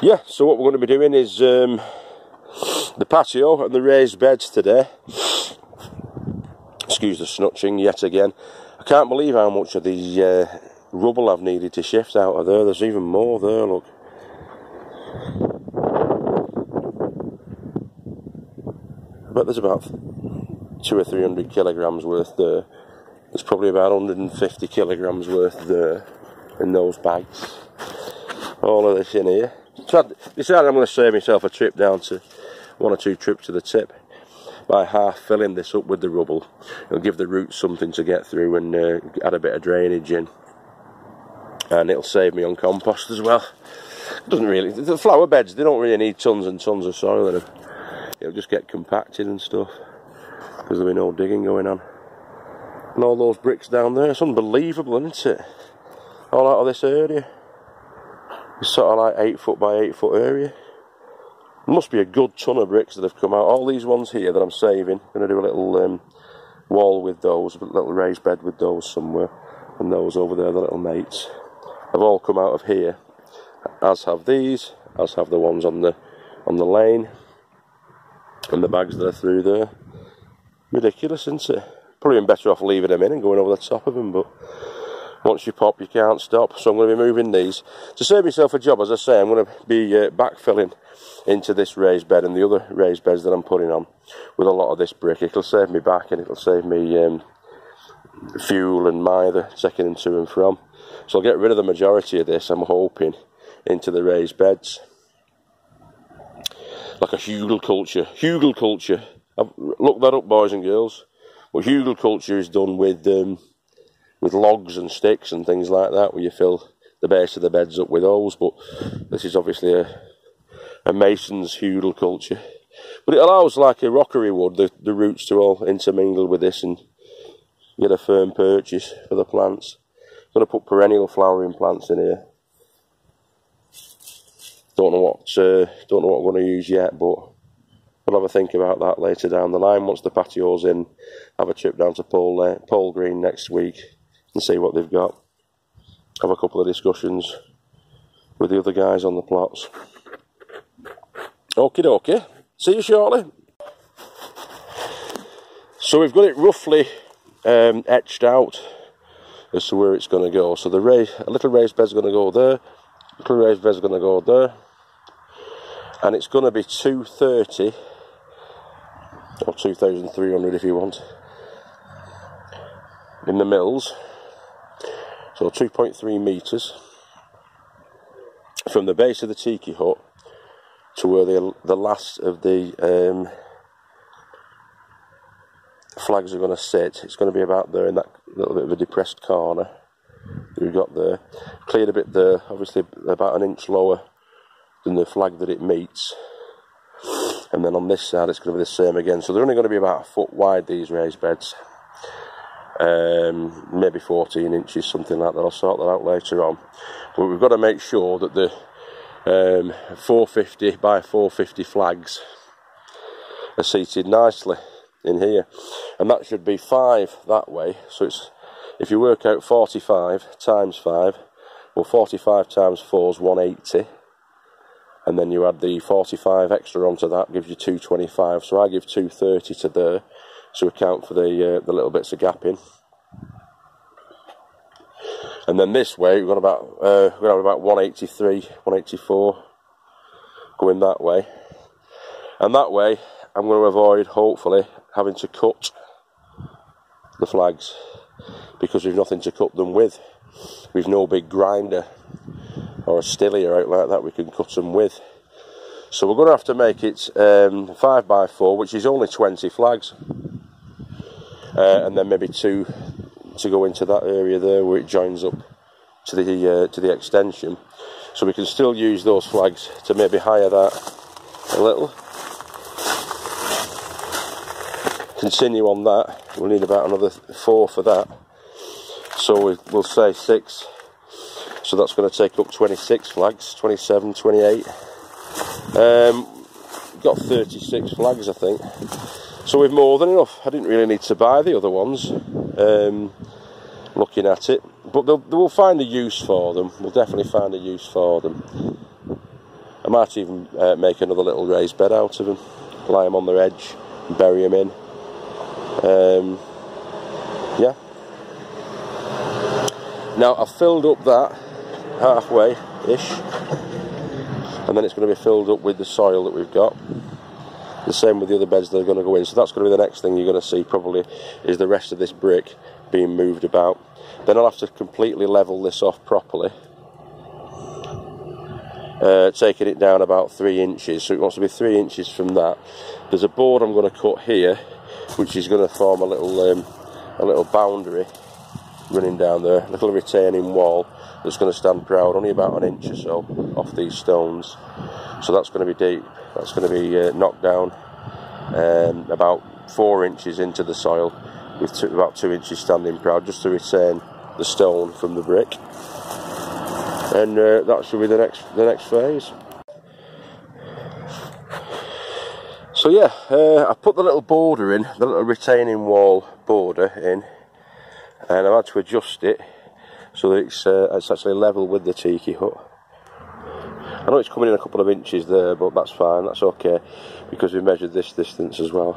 Yeah, so what we're going to be doing is the patio and the raised beds today. Excuse the snutching yet again. I can't believe how much of the rubble I've needed to shift out of there. There's even more there, look. I bet there's about 200 or 300 kilograms worth there. There's probably about 150 kilograms worth there in those bags. All of this in here. So I decided I'm going to save myself a trip down to 1 or 2 trips to the tip by half filling this up with the rubble. It'll give the roots something to get through and add a bit of drainage in, and it'll save me on compost as well. It doesn't really, the flower beds, they don't really need tons and tons of soil in them. It'll just get compacted and stuff because there'll be no digging going on. And all those bricks down there, it's unbelievable, isn't it? All out of this area. It's sort of like 8 foot by 8 foot area. There must be a good ton of bricks that have come out. All these ones here that I'm saving, I'm going to do a little wall with those, a little raised bed with those somewhere, and those over there, the little mates, have all come out of here. As have these, as have the ones on the lane, and the bags that are through there. Ridiculous, isn't it? Probably been better off leaving them in and going over the top of them, but once you pop, you can't stop. So I'm going to be moving these. To save myself a job, as I say, I'm going to be backfilling into this raised bed and the other raised beds that I'm putting on with a lot of this brick. It'll save me back and it'll save me fuel and mither taking them to and from. So I'll get rid of the majority of this, I'm hoping, into the raised beds. Like a hugel culture. Hugel culture. I've looked that up, boys and girls. But hugel culture is done with logs and sticks and things like that, where you fill the base of the beds up with those. But this is obviously a mason's hugel culture. But it allows, like a rockery would, the roots to all intermingle with this and get a firm purchase for the plants. I'm going to put perennial flowering plants in here. Don't know what I'm going to use yet, but we'll have a think about that later down the line. Once the patio's in, have a trip down to Pole Green next week and see what they've got. Have a couple of discussions with the other guys on the plots. Okie dokie. See you shortly. So we've got it roughly etched out as to where it's going to go. So a little raised bed's going to go there, a little raised bed's going to go there, and it's going to be 230 or 2,300 if you want in the mills. So 2.3 metres from the base of the tiki hut to where the last of the flags are going to sit. It's going to be about there in that little bit of a depressed corner that we've got there. Cleared a bit there, obviously about an inch lower than the flag that it meets. And then on this side it's going to be the same again. So they're only going to be about 1 foot wide, these raised beds. Maybe 14 inches, something like that. I'll sort that out later on. But we've got to make sure that the 450 by 450 flags are seated nicely in here. And that should be 5 that way. So it's, if you work out 45 times 5, well, 45 times 4 is 180. And then you add the 45 extra onto that, gives you 225. So I give 230 to there, to account for the little bits of gapping. And then this way we've got about 183, 184 going that way. And that way I'm going to avoid, hopefully, having to cut the flags, because we've nothing to cut them with. We've no big grinder or a stillier out like that we can cut them with. So we're going to have to make it 5 by 4, which is only 20 flags, and then maybe 2 to go into that area there where it joins up to the extension. So we can still use those flags to maybe higher that a little. Continue on that. We'll need about another 4 for that. So we'll say 6. So that's going to take up 26 flags, 27, 28. Got 36 flags, I think. So we've more than enough. I didn't really need to buy the other ones, looking at it. But we'll find a use for them. We'll definitely find a use for them. I might even make another little raised bed out of them, lie them on their edge and bury them in. Yeah. Now I've filled up that halfway-ish, and then it's going to be filled up with the soil that we've got. The same with the other beds that are going to go in. So that's going to be the next thing you're going to see probably, is the rest of this brick being moved about. Then I'll have to completely level this off properly, taking it down about 3 inches. So it wants to be 3 inches from that. There's a board I'm going to cut here, which is going to form a little boundary running down there, a little retaining wall that's going to stand proud, only about 1 inch or so off these stones. So that's going to be deep. That's going to be knocked down about 4 inches into the soil, with about 2 inches standing proud, just to retain the stone from the brick. And that should be the next phase. So yeah, I put the little border in, the little retaining wall border in, and I've had to adjust it so that it's actually level with the tiki hut. I know it's coming in a couple of inches there, but that's fine, that's okay, because we measured this distance as well,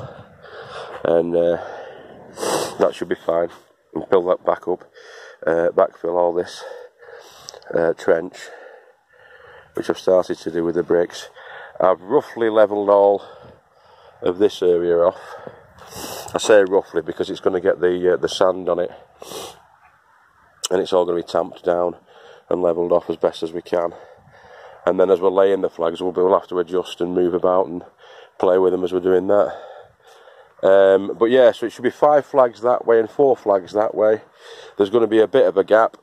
and that should be fine. And fill that back up, backfill all this trench, which I've started to do with the bricks. I've roughly levelled all of this area off. I say roughly because it's going to get the sand on it, and it's all going to be tamped down and levelled off as best as we can. And then as we're laying the flags, we'll have to adjust and move about and play with them as we're doing that. But yeah, so it should be 5 flags that way and 4 flags that way. There's going to be a bit of a gap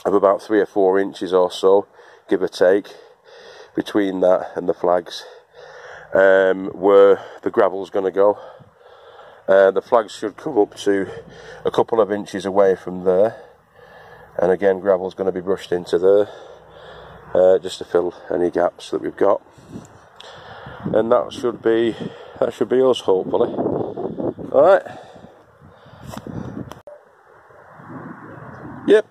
of about 3 or 4 inches or so, give or take, between that and the flags, where the gravel's going to go. The flags should come up to a couple of inches away from there, and again gravel's going to be brushed into there, just to fill any gaps that we've got. And that should be us, hopefully. Alright. Yep.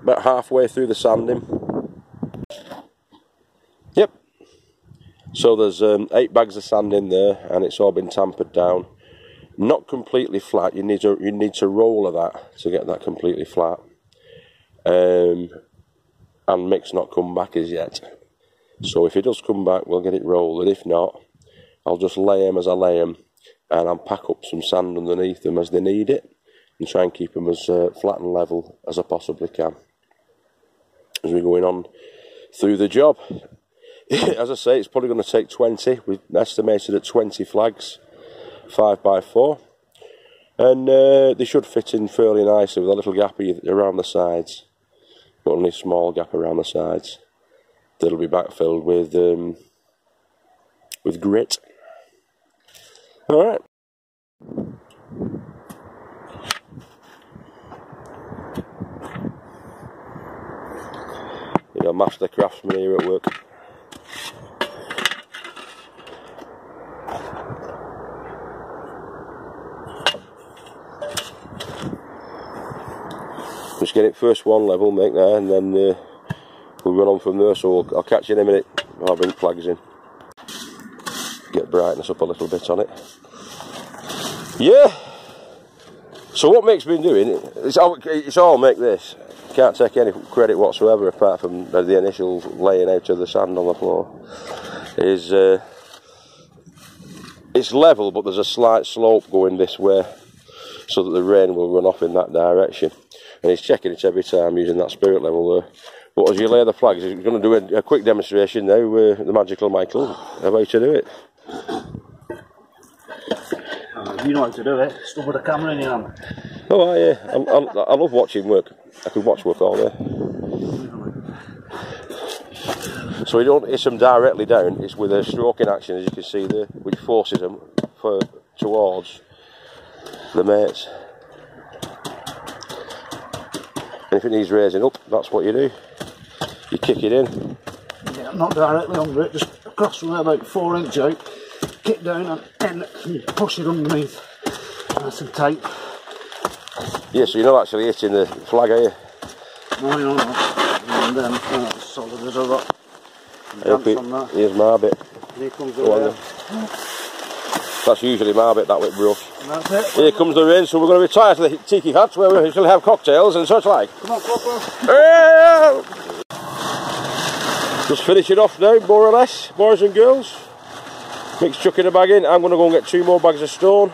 About halfway through the sanding. Yep. So there's 8 bags of sand in there, and it's all been tampered down. Not completely flat. You need to roller that to get that completely flat. And Mick's not come back as yet. So if he does come back, we'll get it rolled. If not, I'll just lay them as I lay them, and I'll pack up some sand underneath them as they need it, and try and keep them as flat and level as I possibly can as we're going on through the job. As I say, it's probably going to take 20. We've estimated at 20 flags, 5x4, and they should fit in fairly nicely with a little gap around the sides, but only a small gap around the sides. That'll be backfilled with grit. All right. You know, master craftsman here at work. Just get it first one level, make there, and then we'll run on from there. So I'll catch you in a minute. I'll bring flags in. Get brightness up a little bit on it. Yeah. So what Mick's been doing, it's all Mick this. Can't take any credit whatsoever apart from the initial laying out of the sand on the floor. It's level, but there's a slight slope going this way, so that the rain will run off in that direction. And he's checking it every time using that spirit level there. But as you lay the flags, he's going to do a quick demonstration now with the magical Michael how to do it. You know how to do it. Stuff with a camera in your hand. Oh yeah, I love watching work. I could watch work all day. So we don't hit them directly down. It's with a stroking action, as you can see there, which forces them towards the mates. And if it needs raising up, that's what you do. You kick it in. Yeah, not directly under it, just across from there about 4 inch out, kick down and then push it underneath. Nice and tight. Yeah, so you're not actually hitting the flag, are you? No, you're not. And then solid as a rock. Here's my bit. Here comes the rain. That's usually my bit, that with brush. And that's it. Here comes the rain, so we're going to retire to the tiki huts where we shall have cocktails and such like. Come on, Coco. Just finishing off now, more or less, boys and girls. Mick's chucking a bag in. I'm going to go and get 2 more bags of stone.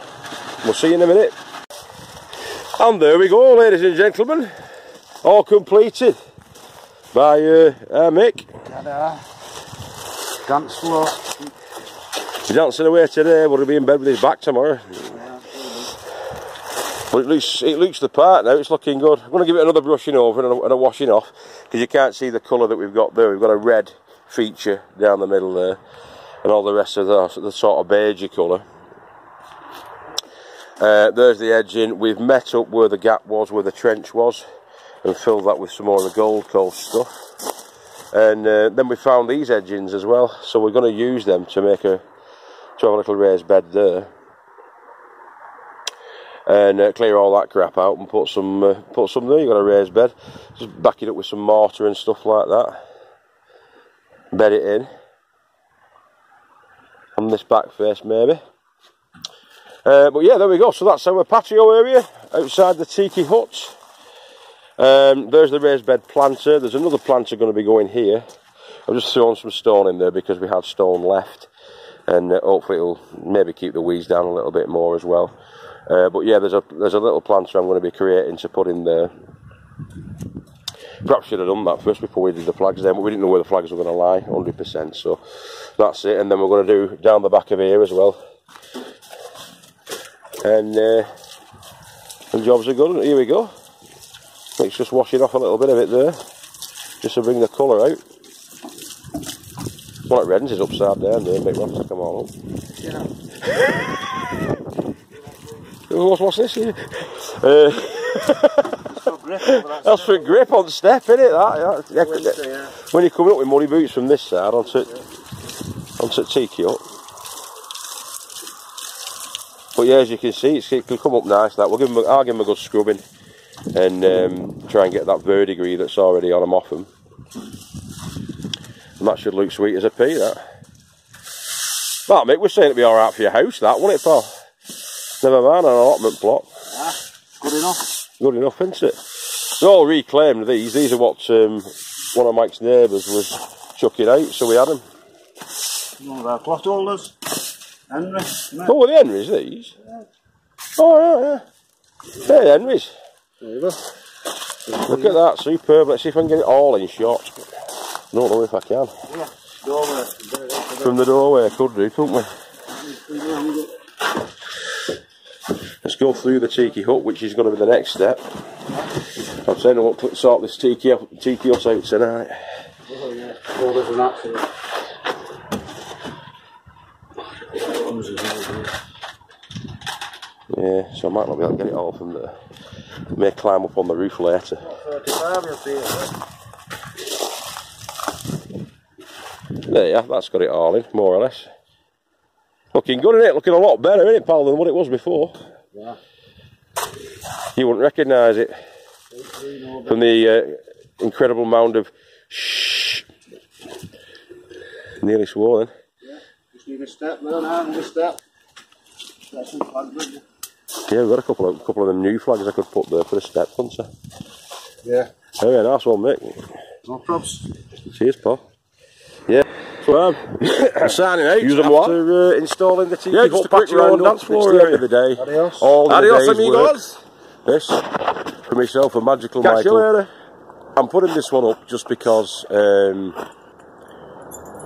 We'll see you in a minute. And there we go, ladies and gentlemen. All completed by Mick. Ta-da. Dance floor. He's dancing away today, but he'll be in bed with his back tomorrow. But it looks the part now, it's looking good. I'm going to give it another brushing over and a washing off, because you can't see the colour that we've got there. We've got a red feature down the middle there, and all the rest of the sort of beigey colour. There's the edging. We've met up where the gap was, where the trench was, and filled that with some more of the Gold Coast stuff. And then we found these edgings as well, so we're going to use them to have a little raised bed there, and clear all that crap out and put some there. You've got a raised bed. Just back it up with some mortar and stuff like that. Bed it in on this back face maybe. But yeah, there we go. So that's our patio area outside the tiki hut. There's the raised bed planter. There's another planter going to be going here. I've just thrown some stone in there because we had stone left, and hopefully it'll maybe keep the weeds down a little bit more as well. But yeah, there's a little planter I'm going to be creating to put in there. Perhaps should have done that first before we did the flags then, but we didn't know where the flags were going to lie 100%. So that's it, and then we're going to do down the back of here as well. And jobs are good. Here we go. Let's just wash it off a little bit of it there, just to bring the colour out. Well, it reddens is upside down there, Mick. We'll have to take them all up. Yeah. What's this here? That's for grip on step, isn't it? That. When you're coming up with muddy boots from this side onto tiki hut. But yeah, as you can see, it can come up nice. That I'll give them a good scrubbing, and try and get that verdigris that's already on them off them. And that should look sweet as a pea. That Mick was saying it'd be all right for your house. That, wouldn't it, pal? Never mind an allotment plot. Yeah, good enough. Good enough, isn't it? They're all reclaimed. These are what one of Mike's neighbours was chucking out, so we had them. One of our plot holders. Henry. Oh, the Henrys, these? Yeah. Oh, right, yeah. They're Henrys. There you go. Look at that, superb. Let's see if I can get it all in shot. I don't know if I can. Yeah, doorway. From the doorway, could do, couldn't we? Let's go through the tiki hut, which is going to be the next step. I'm saying I want to sort this tiki hut out tonight. Oh yeah, oh, there's an accident. Yeah, so I might not be able to get it all from there. May climb up on the roof later. There, yeah, that's got it all in, more or less. Looking good, isn't it? Looking a lot better, isn't it, pal, than what it was before? Yeah. You wouldn't recognise it from the incredible mound of shh. Nearly swore then. Yeah, just need a step there now, and a step. That's some flags. Yeah, we've got a couple of them new flags I could put there for a step, hunter. Yeah. Oh yeah, nice one, Mick. No probs. Cheers, pal. Yeah. So I'm signing out after installing the tiki hut just a quick round dance floor. It's the end of the day. Adios. All Adios, the day's amigos. This for myself and Magical Catch you Michael. later. I'm putting this one up just because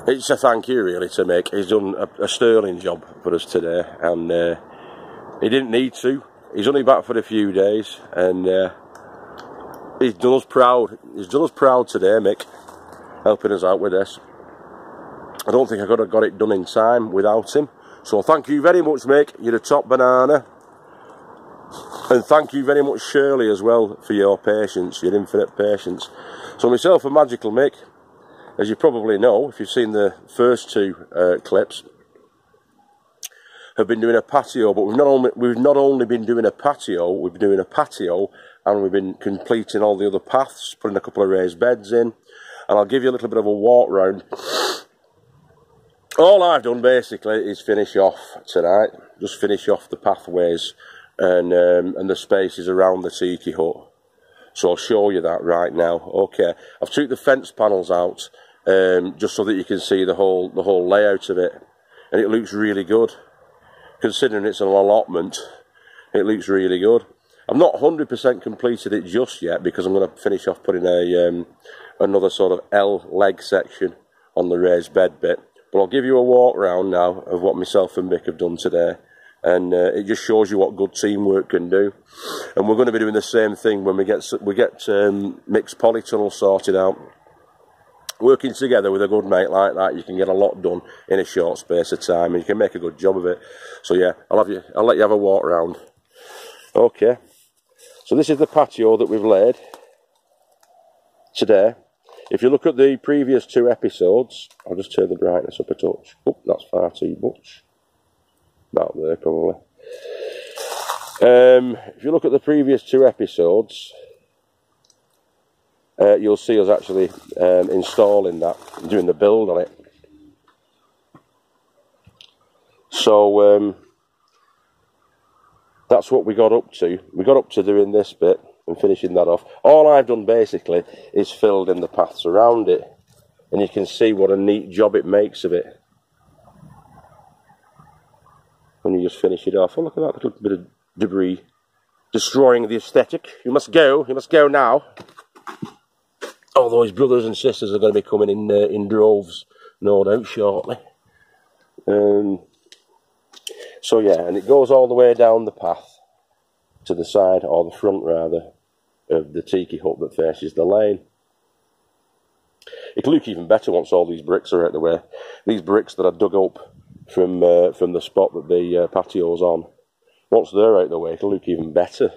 it's a thank you really to Mick. He's done a sterling job for us today, and he didn't need to. He's only back for a few days, and he's done us proud. He's done us proud today, Mick, helping us out with this. I don't think I could have got it done in time without him. So thank you very much, Mick. You're a top banana. And thank you very much, Shirley, as well, for your patience, your infinite patience. So myself and Magical Mick, as you probably know, if you've seen the first two clips, have been doing a patio. But we've not only been doing a patio, we've been doing a patio, and we've been completing all the other paths, putting a couple of raised beds in. And I'll give you a little bit of a walk round All I've done basically is finish off tonight, just finish off the pathways and the spaces around the tiki hut. So I'll show you that right now. Okay, I've took the fence panels out just so that you can see the whole layout of it, and it looks really good. Considering it's an allotment, it looks really good. I've not 100% completed it just yet because I'm going to finish off putting a another sort of L leg section on the raised bed bit. But I'll give you a walk round now of what myself and Mick have done today, and it just shows you what good teamwork can do. And we're going to be doing the same thing when we get Mick's polytunnel sorted out. Working together with a good mate like that, you can get a lot done in a short space of time, and you can make a good job of it. So yeah, I'll let you have a walk round. Okay, so this is the patio that we've laid today. If you look at the previous 2 episodes, I'll just turn the brightness up a touch. Oh, that's far too much. About there, probably. If you look at the previous 2 episodes, you'll see us actually installing that, doing the build on it. So that's what we got up to. We got up to doing this bit and finishing that off. All I've done basically is filled in the paths around it, and you can see what a neat job it makes of it when you just finish it off. Oh, look at that little bit of debris destroying the aesthetic. You must go now. Although his brothers and sisters are going to be coming in droves, no doubt, shortly. So yeah, and it goes all the way down the path to the side, or the front rather, of the tiki hut that faces the lane. It'll look even better once all these bricks are out of the way. These bricks that I dug up from the spot that the patio's on, once they're out of the way, it'll look even better.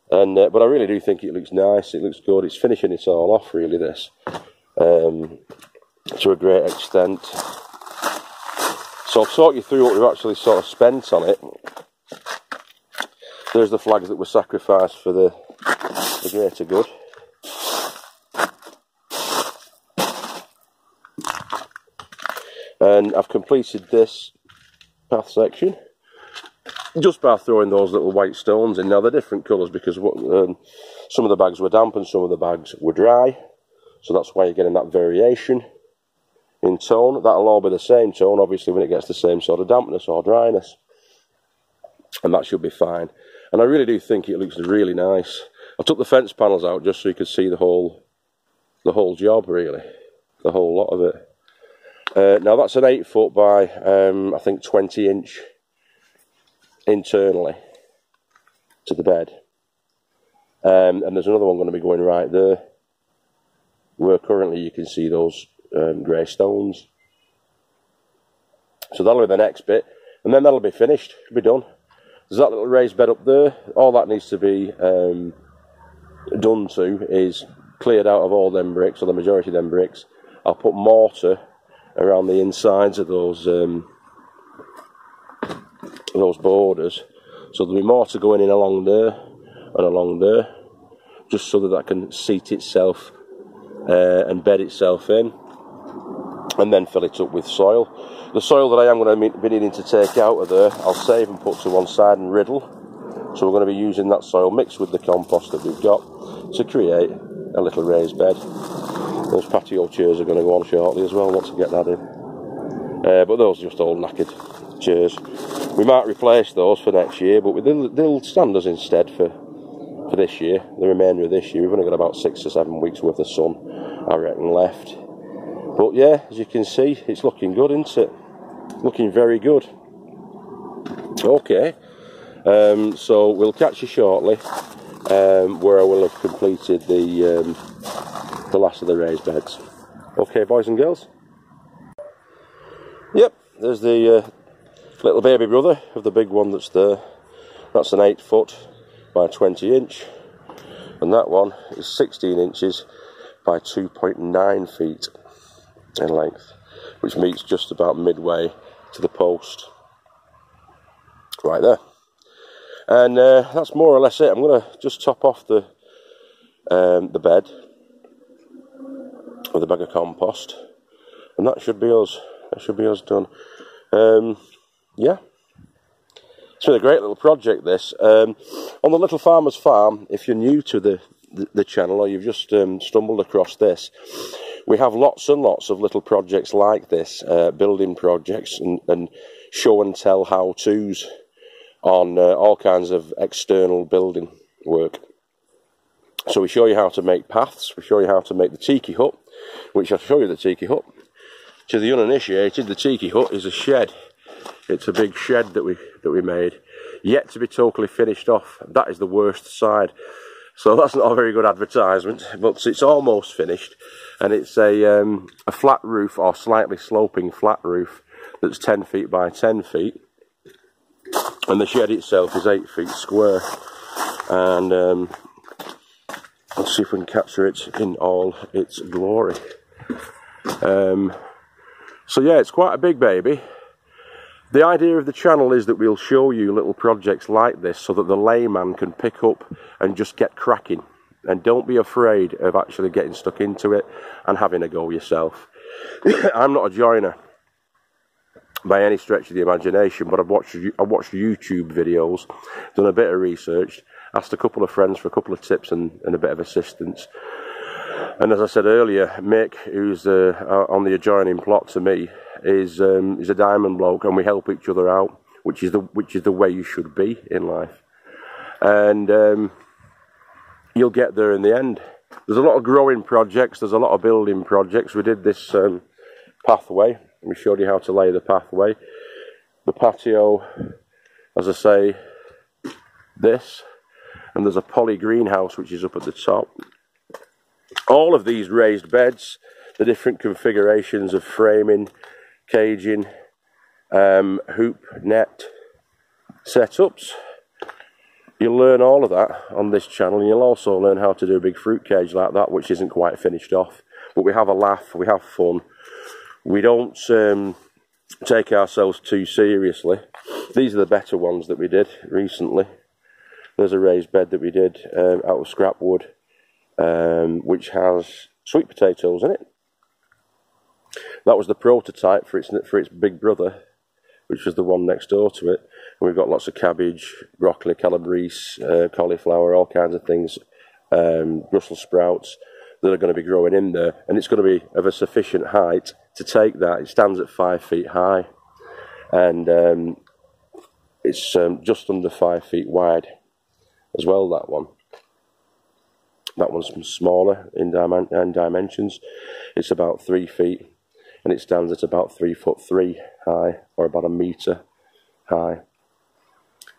And but I really do think it looks nice. It looks good. It's finishing it all off, really, this, to a great extent. So I'll talk you through what we've actually sort of spent on it. There's the flags that were sacrificed for the greater good. And I've completed this path section just by throwing those little white stones in. Now they're different colours because some of the bags were damp and some of the bags were dry, so that's why you're getting that variation in tone. That'll all be the same tone, obviously, when it gets the same sort of dampness or dryness, and that should be fine. And I really do think it looks really nice. I took the fence panels out just so you could see the whole job, really, the whole lot of it. Now that's an 8 foot by I think 20 inch internally to the bed, and there's another one going to be going right there where currently you can see those grey stones. So that'll be the next bit, and then that'll be finished, it'll be done. There's that little raised bed up there. All that needs to be done to is cleared out of all them bricks, or the majority of them bricks. I'll put mortar around the insides of those borders, so there'll be mortar going in along there and along there, just so that that can seat itself and bed itself in, and then fill it up with soil. The soil that I am going to be needing to take out of there, I'll save and put to one side and riddle. So we're going to be using that soil mixed with the compost that we've got to create a little raised bed. Those patio chairs are going to go on shortly as well, once I get that in. But those are just all knackered chairs. We might replace those for next year, but they'll stand us instead for this year, the remainder of this year. We've only got about 6 or 7 weeks worth of sun, I reckon, left. But yeah, as you can see, it's looking good, isn't it? Looking very good. Okay, so we'll catch you shortly, where I will have completed the last of the raised beds. Okay, boys and girls. Yep, there's the little baby brother of the big one that's there. That's an 8 foot by 20 inch, and that one is 16 inches by 2.9 feet in length, which meets just about midway to the post right there. And that's more or less it. I'm going to just top off the bed with a bag of compost, and that should be us That should be us done. Yeah. It's been a great little project, this. On the Little Farmer's Farm, if you're new to the channel or you've just stumbled across this, we have lots and lots of little projects like this, building projects and show and tell how-tos on all kinds of external building work. So we show you how to make paths, we show you how to make the tiki hut, which I'll show you the tiki hut. To the uninitiated, the tiki hut is a shed. It's a big shed that we made, yet to be totally finished off. That is the worst side. So that's not a very good advertisement, but it's almost finished, and it's a flat roof, or slightly sloping flat roof, that's 10 feet by 10 feet, and the shed itself is 8 feet square. And let's see if we can capture it in all its glory. So yeah, it's quite a big baby. The idea of the channel is that we'll show you little projects like this so that the layman can pick up and just get cracking. And don't be afraid of actually getting stuck into it and having a go yourself. I'm not a joiner by any stretch of the imagination, but I've watched YouTube videos, done a bit of research, asked a couple of friends for a couple of tips and a bit of assistance. And as I said earlier, Mick, who's on the adjoining plot to me, is a diamond bloke, and we help each other out, which is the way you should be in life. And you'll get there in the end. There's a lot of growing projects, there's a lot of building projects. We did this pathway, and we showed you how to lay the pathway. The patio, as I say, this, and there's a poly greenhouse which is up at the top. All of these raised beds, the different configurations of framing, caging, hoop, net, setups. You'll learn all of that on this channel, and you'll also learn how to do a big fruit cage like that, which isn't quite finished off. But we have a laugh, we have fun. We don't take ourselves too seriously. These are the better ones that we did recently. There's a raised bed that we did out of scrap wood, which has sweet potatoes in it. That was the prototype for its big brother, which was the one next door to it. And we've got lots of cabbage, broccoli, calabrese, cauliflower, all kinds of things, Brussels sprouts that are going to be growing in there. And it's going to be of a sufficient height to take that. It stands at 5 feet high, and it's just under 5 feet wide as well, that one. That one's smaller in dimensions. It's about 3 feet, and it stands at about 3'3" high, or about a metre high.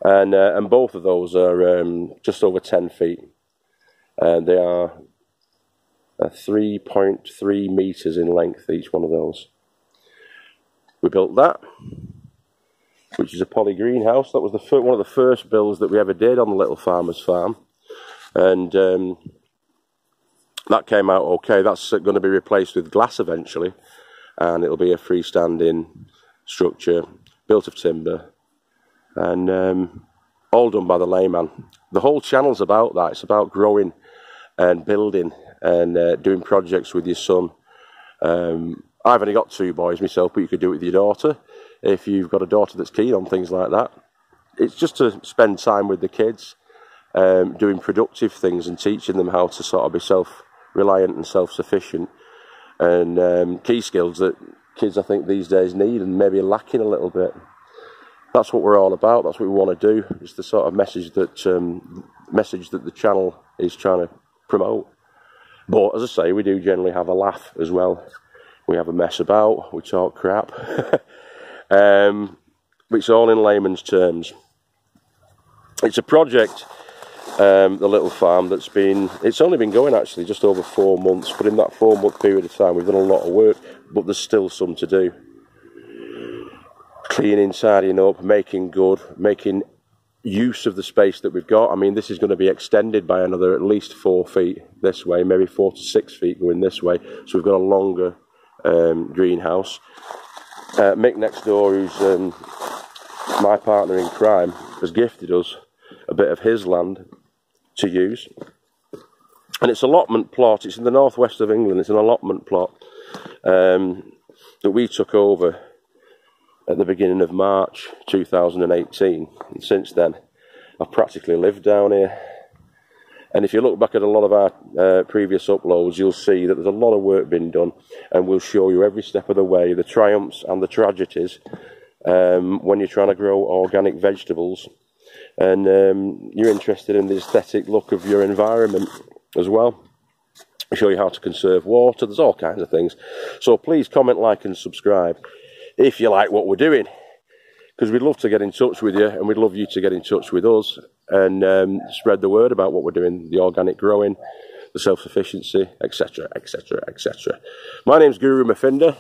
And both of those are just over 10 feet. They are 3.3 metres in length, each one of those. We built that, which is a poly greenhouse. That was one of the first builds that we ever did on the Little Farmer's Farm. And that came out okay. That's going to be replaced with glass eventually, and it'll be a freestanding structure built of timber, and all done by the layman. The whole channel's about that. It's about growing and building and doing projects with your son. I've only got 2 boys myself, but you could do it with your daughter if you've got a daughter that's keen on things like that. It's just to spend time with the kids, doing productive things and teaching them how to sort of be self-reliant and self-sufficient, and key skills that kids I think these days need and maybe lacking a little bit. That's what we're all about. That's what we want to do. It's the sort of message that the channel is trying to promote. But as I say, we do generally have a laugh as well. We have a mess about, we talk crap. It's all in layman's terms. It's a project, the Little Farm, it's only been going actually just over 4 months, but in that 4-month period of time we've done a lot of work, but there's still some to do. Cleaning, tidying up, making good, making use of the space that we've got. I mean, this is going to be extended by another at least 4 feet this way, maybe 4 to 6 feet going this way, so we've got a longer greenhouse. Mick next door, who's my partner in crime, has gifted us a bit of his land to use, and it's an allotment plot. It's in the northwest of England. It's an allotment plot that we took over at the beginning of March 2018, and since then I've practically lived down here. And if you look back at a lot of our previous uploads, you'll see that there's a lot of work being done, and we'll show you every step of the way, the triumphs and the tragedies, when you're trying to grow organic vegetables, and you're interested in the aesthetic look of your environment as well. We show you how to conserve water. There's all kinds of things. So please comment, like and subscribe if you like what we're doing, because we'd love to get in touch with you, and we'd love you to get in touch with us and spread the word about what we're doing, the organic growing, the self-sufficiency, etc, etc, etc. My name's Guru Mafinda,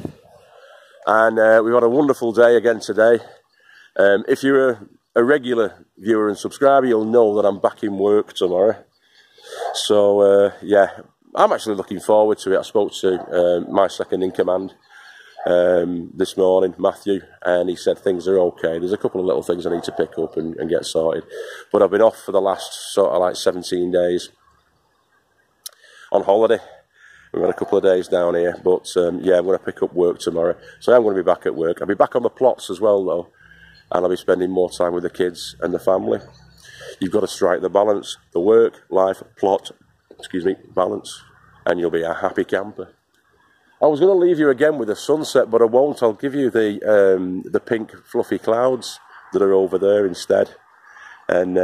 and we've had a wonderful day again today. If you're a regular viewer and subscriber, you'll know that I'm back in work tomorrow. So yeah, I'm actually looking forward to it. I spoke to my second in command this morning, Matthew, and he said things are okay. There's a couple of little things I need to pick up and get sorted, but I've been off for the last sort of like 17 days on holiday. We've had a couple of days down here, but yeah, I'm going to pick up work tomorrow, so I'm going to be back at work. I'll be back on the plots as well though, and I'll be spending more time with the kids and the family. You've got to strike the balance, the work, life, plot, balance, and you'll be a happy camper. I was going to leave you again with a sunset, but I won't. I'll give you the pink fluffy clouds that are over there instead. And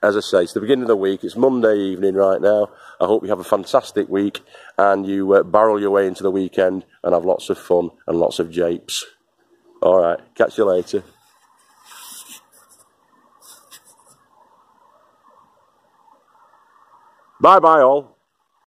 as I say, it's the beginning of the week. It's Monday evening right now. I hope you have a fantastic week, and you barrel your way into the weekend and have lots of fun and lots of japes. All right, catch you later. Bye-bye all.